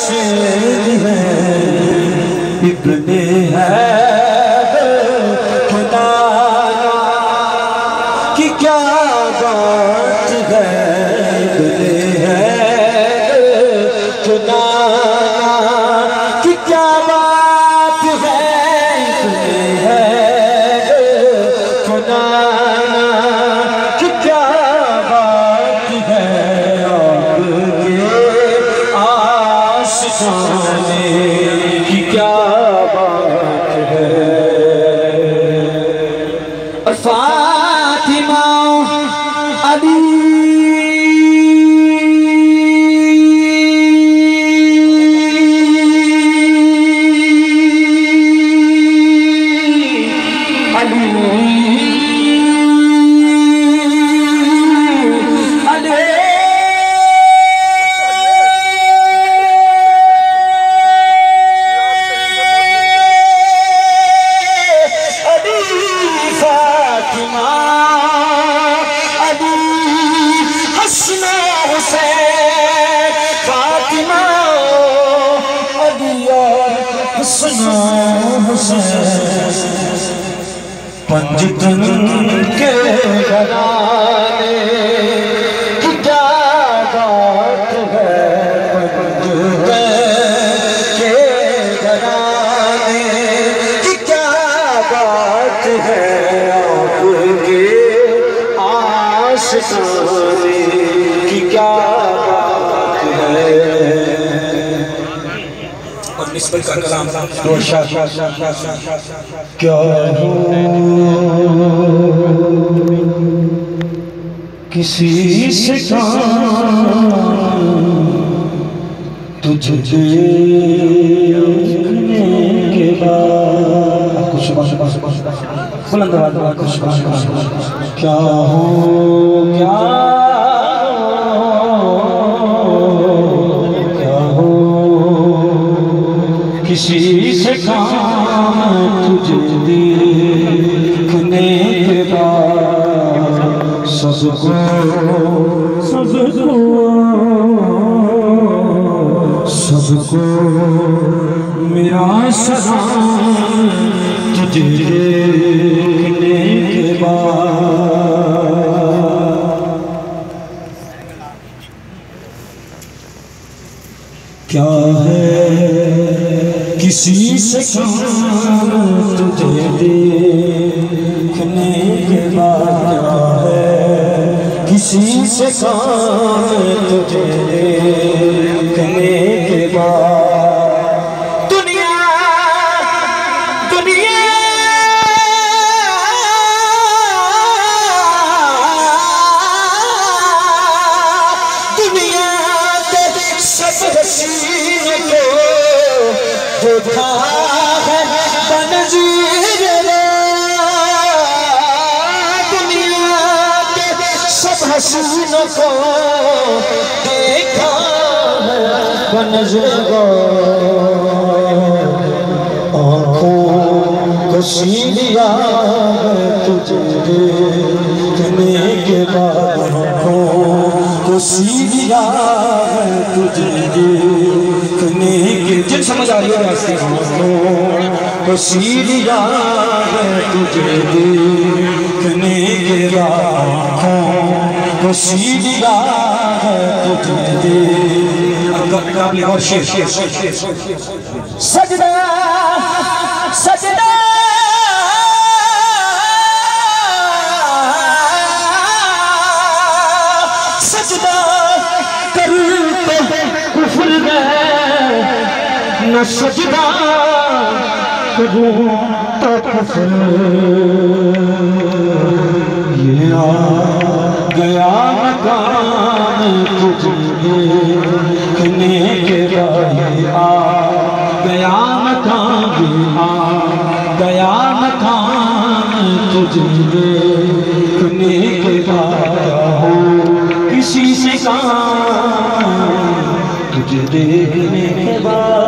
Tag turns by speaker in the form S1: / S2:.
S1: शेर है इब्ने है खुदा की क्या बात है इब्ने है खुदा की क्या बात है इब्ने है खुदा की क्या बात है आपके आशिकाने की क्या बात है। और फातिमा अली पंजतन के घराने की क्या बात है पंजतन के घराने की क्या बात है आपके आशिकाने की क्या बात है। और निस्बत का कलाम क्या हो किसी से तुझे देखने के बाद बुलंद आवाज़ क्या हो किसी से तुझे देखने के बाद सबको मेरा सलाम तुझे देखने के बाद। क्या है किसी से तुझे देखने के बाद है किसी से तुझे देखने के बाद। दुनिया दुनिया दुनिया सब हसीन को देखा है बनज़ीर दुनिया के सब हसीनों को देखा है बनज़ीर आँखों को सी लिया है तुझे देखने के बाद आँखों को सी लिया है तुझे देखने के जिन समझ आ रही है रास्ते को सीरिया है तुझे देखने के आँखों को सीरिया है तुझे देख और शेर सजदा सजदा सजदा करते कुफ्र न सजदा करूं तो कुफ्र ये आ गया मकाम तुझे देखने के बाद आ गया मकाम आ गया मकाम तुझे देखने के बाद हो किसी से काम तुझे देखने के बाद।